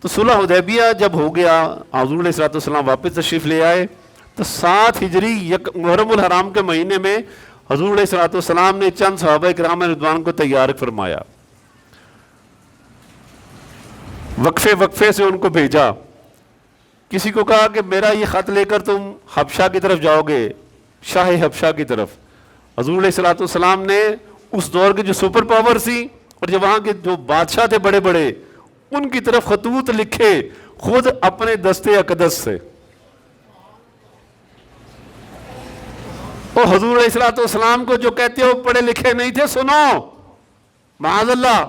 تو صلح حدیبیہ جب ہو گیا، حضور علیہ الصلوۃ والسلام واپس تشریف لے آئے، تو 7 ہجری محرم الحرام کے مہینے میں حضور علیہ الصلوۃ والسلام نے چند صحابہ کرام رضوان کو تیار فرمایا، وقفے وقفے سے ان کو بھیجا. کسی کو کہا کہ میرا یہ خط لے کر تم حبشہ کی طرف جاؤ گے، شاہ حبشہ کی طرف. حضور علیہ الصلوۃ والسلام نے اس دور کے جو سپر پاور تھی اور جو وہاں کے جو بادشاہ تھے بڑے بڑے، ان کی طرف خطوط لکھے خود اپنے دستے اقدس سے. اور حضور علیہ الصلوۃ والسلام کو جو کہتے ہو پڑھے لکھے نہیں تھے، سنو معاذ اللہ،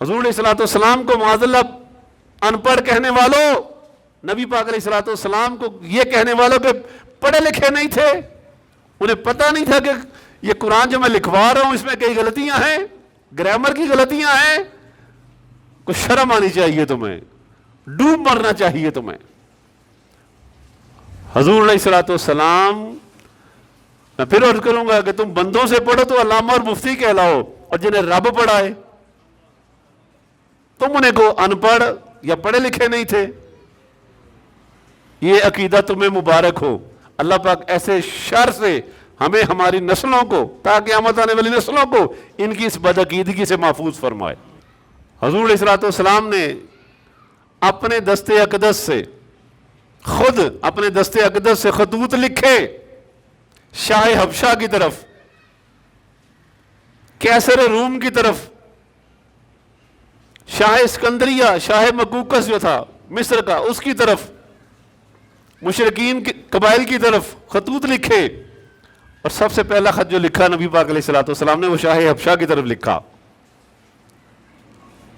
حضور علیہ الصلوۃ والسلام کو معاذ اللہ ان پڑھ کہنے والوں، نبی پاک علیہ الصلوۃ والسلام کو یہ کہنے والوں کہ پڑھے لکھے نہیں تھے، انہیں پتہ نہیں تھا کہ یہ قرآن جو میں لکھوا رہا ہوں اس میں کئی غلطیاں ہیں، گرامر کی غلطیاں ہیں. کچھ شرم آنی چاہیے تمہیں، ڈوب مرنا چاہیے تمہیں. حضور علیہ الصلوۃ والسلام، میں پھر عرض کروں گا کہ تم بندوں سے پڑھو تو علامہ اور مفتی کہلاؤ، اور جنہیں رب پڑھائے تم انہیں کو ان پڑھ یا پڑھے لکھے نہیں تھے. یہ عقیدہ تمہیں مبارک ہو. اللہ پاک ایسے شر سے ہمیں، ہماری نسلوں کو، تاکہ قیامت آنے والی نسلوں کو ان کی اس بدعقیدگی سے محفوظ فرمائے. حضور علیہ الصلوۃ والسلام نے اپنے دستے اقدس سے، خود اپنے دستے اقدس سے خطوط لکھے شاہ حبشہ کی طرف، کیسر روم کی طرف، شاہ اسکندریہ، شاہ مقوقس جو تھا مصر کا، اس کی طرف، مشرکین قبائل کی طرف خطوط لکھے. اور سب سے پہلا خط جو لکھا نبی پاک علیہ الصلوۃ والسلام نے، وہ شاہ حبشہ کی طرف لکھا.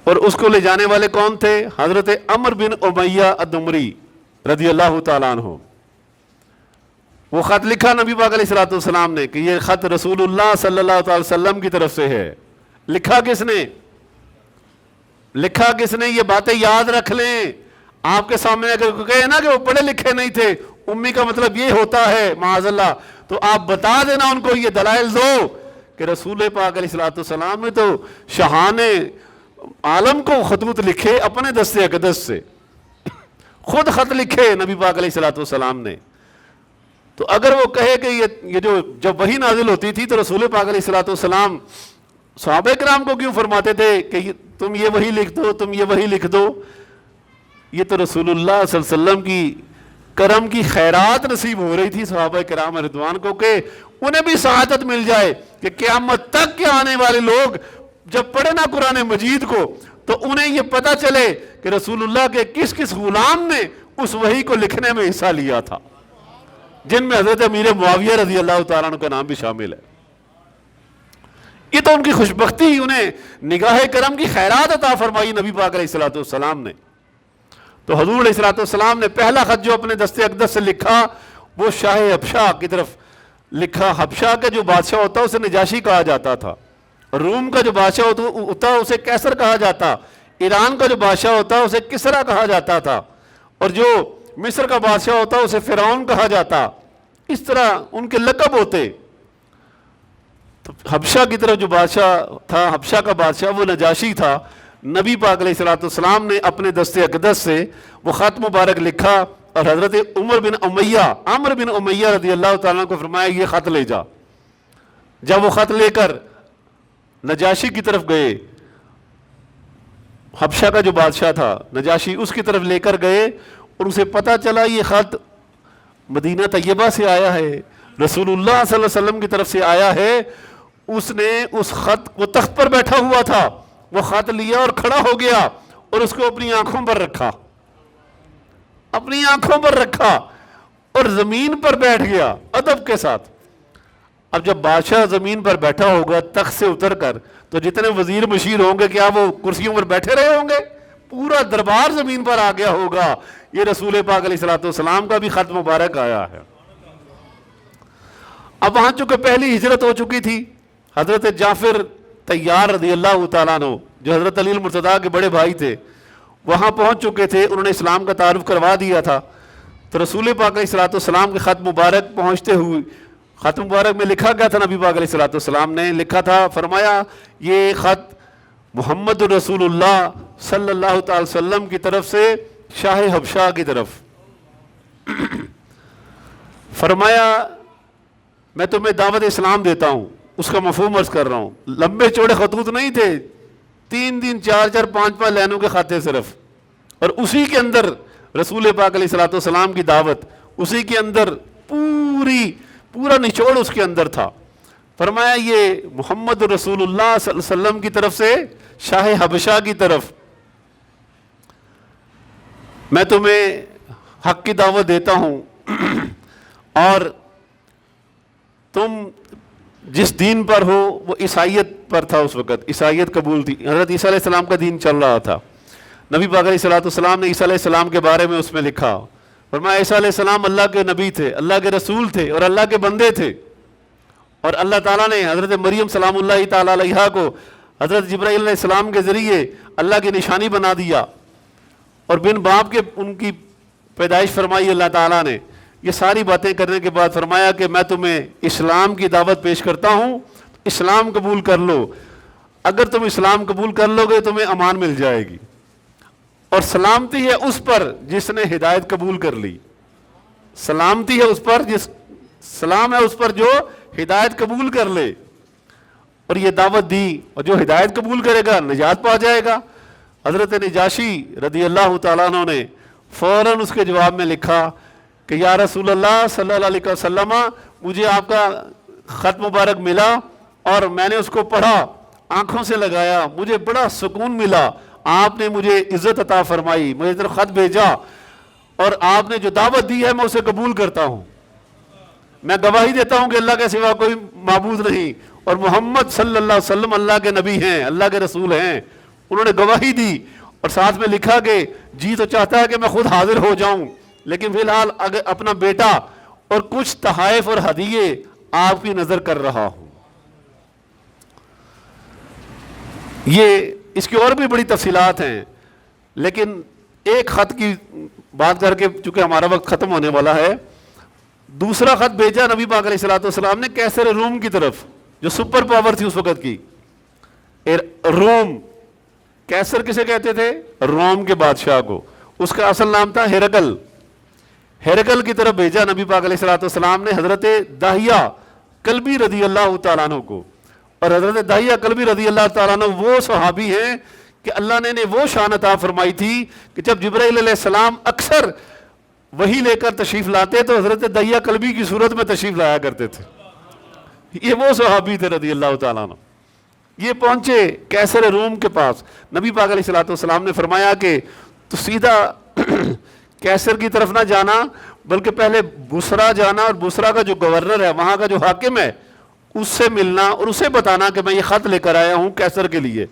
اور اس کو لے جانے والے کون تھے؟ حضرت عمرو بن امیہ الدمری رضی اللہ تعالیٰ عنہ. وہ خط لکھا نبی پاک علیہ الصلوۃ والسلام نے کہ یہ خط رسول اللہ صلی اللہ تعالی وسلم کی طرف سے ہے. لکھا کس نے؟ لکھا کس نے؟ یہ باتیں یاد رکھ لیں. آپ کے سامنے اگر کہے نا کہ وہ پڑھے لکھے نہیں تھے، امی کا مطلب یہ ہوتا ہے معاذ اللہ، تو آپ بتا دینا ان کو، یہ دلائل دو کہ رسول پاک علیہ الصلوۃ والسلام نے تو شاہان عالم کو خطوط لکھے اپنے دستے اقدس سے، خود خط لکھے نبی پاک علیہ الصلوۃ والسلام نے. تو اگر وہ کہے کہ یہ جو جب وحی نازل ہوتی تھی تو رسول پاک علیہ الصلوۃ والسلام صحابہ کرام کو کیوں فرماتے تھے کہ تم یہ وحی لکھ دو، تم یہ وحی لکھ دو؟ یہ تو رسول اللہ صلی اللہ علیہ وسلم کی کرم کی خیرات نصیب ہو رہی تھی صحابہ کرام رضوان کو، کہ انہیں بھی سعادت مل جائے کہ قیامت تک کے آنے والے لوگ جب پڑھے نا قرآن مجید کو تو انہیں یہ پتہ چلے کہ رسول اللہ کے کس کس غلام نے اس وحی کو لکھنے میں حصہ لیا تھا، جن میں حضرت امیر معاویہ رضی اللہ تعالیٰ عنہ کا نام بھی شامل ہے. یہ تو ان کی خوشبختی، انہیں نگاہ کرم کی خیرات عطا فرمائی نبی پاک علیہ الصلوۃ والسلام نے. تو حضور علیہ الصلوۃ والسلام نے پہلا خط جو اپنے دستے اقدس سے لکھا وہ شاہ حبشہ کی طرف لکھا. حبشہ کا جو بادشاہ ہوتا اسے نجاشی کہا جاتا تھا، روم کا جو بادشاہ ہوتا اسے کیسر کہا جاتا، ایران کا جو بادشاہ ہوتا اسے کسرا کہا جاتا تھا، اور جو مصر کا بادشاہ ہوتا اسے فرعون کہا جاتا. اس طرح ان کے لقب ہوتے. تو حبشہ کی طرف جو بادشاہ تھا، حبشہ کا بادشاہ وہ نجاشی تھا. نبی پاک علیہ الصلوۃ والسلام نے اپنے دستے اقدس سے وہ خط مبارک لکھا اور حضرت عمر بن امیہ رضی اللہ تعالیٰ کو فرمایا یہ خط لے جا. جب وہ خط لے کر نجاشی کی طرف گئے، حبشہ کا جو بادشاہ تھا نجاشی، اس کی طرف لے کر گئے اور اسے پتہ چلا یہ خط مدینہ طیبہ سے آیا ہے، رسول اللہ صلی اللہ علیہ وسلم کی طرف سے آیا ہے. اس نے اس خط کو تخت پر بیٹھا ہوا تھا، وہ خط لیا اور کھڑا ہو گیا اور اس کو اپنی آنکھوں پر رکھا، اپنی آنکھوں پر رکھا اور زمین پر بیٹھ گیا ادب کے ساتھ. اب جب بادشاہ زمین پر بیٹھا ہوگا تخت سے اتر کر تو جتنے وزیر مشیر ہوں گے کیا وہ کرسیوں پر بیٹھے رہے ہوں گے؟ پورا دربار زمین پر آ گیا ہوگا. یہ رسول پاک علیہ الصلوۃ والسلام کا بھی خط مبارک آیا ہے. اب وہاں چونکہ پہلی ہجرت ہو چکی تھی، حضرت جعفر طیار رضی اللہ تعالیٰ عنہ جو حضرت علی المرتضیٰ کے بڑے بھائی تھے وہاں پہنچ چکے تھے، انہوں نے اسلام کا تعارف کروا دیا تھا. تو رسول پاک علیہ الصلوۃ والسلام کے خط مبارک پہنچتے ہوئے، خط مبارک میں لکھا گیا تھا، نبی پاک علیہ الصلوۃ والسلام نے لکھا تھا، فرمایا یہ خط محمد رسول اللہ صلی اللہ تعالی وسلم کی طرف سے شاہ حبشہ کی طرف۔ فرمایا میں تمہیں دعوت اسلام دیتا ہوں، اس کا مفہوم عرض کر رہا ہوں۔ لمبے چوڑے خطوط نہیں تھے، 3 4 5 لائنوں کے خطے صرف، اور اسی کے اندر رسول پاک علیہ الصلوۃ والسلام کی دعوت، اسی کے اندر پورا نچوڑ اس کے اندر تھا۔ فرمایا یہ محمد رسول اللہ صلی اللہ علیہ وسلم کی طرف سے شاہ حبشہ کی طرف میں تمہیں حق کی دعوت دیتا ہوں، اور تم جس دین پر ہو وہ عیسائیت پر تھا، اس وقت عیسائیت قبول تھی، حضرت عیسیٰ علیہ السلام کا دین چل رہا تھا۔ نبی پاک علیہ الصلوۃ والسلام نے عیسیٰ علیہ السلام کے بارے میں اس میں لکھا، فرمایا عیسیٰ علیہ السلام اللہ کے نبی تھے، اللہ کے رسول تھے اور اللہ کے بندے تھے، اور اللہ تعالیٰ نے حضرت مریم سلام اللہ تعالیٰ علیہا کو حضرت جبرائیل علیہ السلام کے ذریعے اللہ کی نشانی بنا دیا، اور بن باپ کے ان کی پیدائش فرمائی اللہ تعالیٰ نے۔ یہ ساری باتیں کرنے کے بعد فرمایا کہ میں تمہیں اسلام کی دعوت پیش کرتا ہوں، اسلام قبول کر لو، اگر تم اسلام قبول کر لو گے تمہیں امان مل جائے گی، اور سلامتی ہے اس پر جس نے ہدایت قبول کر لی، سلامتی ہے اس پر سلام ہے اس پر جو ہدایت قبول کر لے، اور یہ دعوت دی، اور جو ہدایت قبول کرے گا نجات پا جائے گا۔ حضرت نجاشی رضی اللہ تعالیٰ عنہ نے فوراً اس کے جواب میں لکھا کہ یا رسول اللہ صلی اللہ علیہ وسلم، مجھے آپ کا خط مبارک ملا اور میں نے اس کو پڑھا، آنکھوں سے لگایا، مجھے بڑا سکون ملا، آپ نے مجھے عزت عطا فرمائی، مجھے طرف خط بھیجا، اور آپ نے جو دعوت دی ہے میں اسے قبول کرتا ہوں، میں گواہی دیتا ہوں کہ اللہ کے سوا کوئی معبود نہیں، اور محمد صلی اللہ علیہ وسلم اللہ کے نبی ہیں، اللہ کے رسول ہیں۔ انہوں نے گواہی دی اور ساتھ میں لکھا کہ جی تو چاہتا ہے کہ میں خود حاضر ہو جاؤں، لیکن فی الحال اگر اپنا بیٹا اور کچھ تحائف اور ہدیے آپ کی نظر کر رہا ہوں۔ یہ اس کی اور بھی بڑی تفصیلات ہیں، لیکن ایک خط کی بات کر کے چونکہ ہمارا وقت ختم ہونے والا ہے، دوسرا خط بھیجا نبی پاک علیہ الصلوۃ والسلام نے کیسر روم کی طرف، جو سپر پاور تھی اس وقت کی، روم۔ کیسر کسے کہتے تھے؟ روم کے بادشاہ کو، اس کا اصل نام تھا ہیرکل۔ ہیرکل کی طرف بھیجا نبی پاک علیہ الصلوۃ والسلام نے حضرت داہیہ کلبی رضی اللہ تعالیٰ عنہ کو، اور حضرت داہیہ کلبی رضی اللہ تعالیٰ عنہ وہ صحابی ہیں کہ اللہ نے وہ شان عطا فرمائی تھی کہ جب جبرائیل علیہ السلام اکثر وہی لے کر تشریف لاتے تو حضرت داہیہ کلبی کی صورت میں تشریف لایا کرتے تھے۔ یہ وہ صحابی تھے رضی اللہ تعالیٰ عنہ۔ یہ پہنچے کیسر روم کے پاس، نبی پاک علیہ الصلوۃ والسلام نے فرمایا کہ تو سیدھا کیسر کی طرف نہ جانا، بلکہ پہلے بصرہ جانا، اور بصرہ کا جو گورنر ہے، وہاں کا جو حاکم ہے، اس سے ملنا اور اسے بتانا کہ میں یہ خط لے کر آیا ہوں کیسر کے لیے۔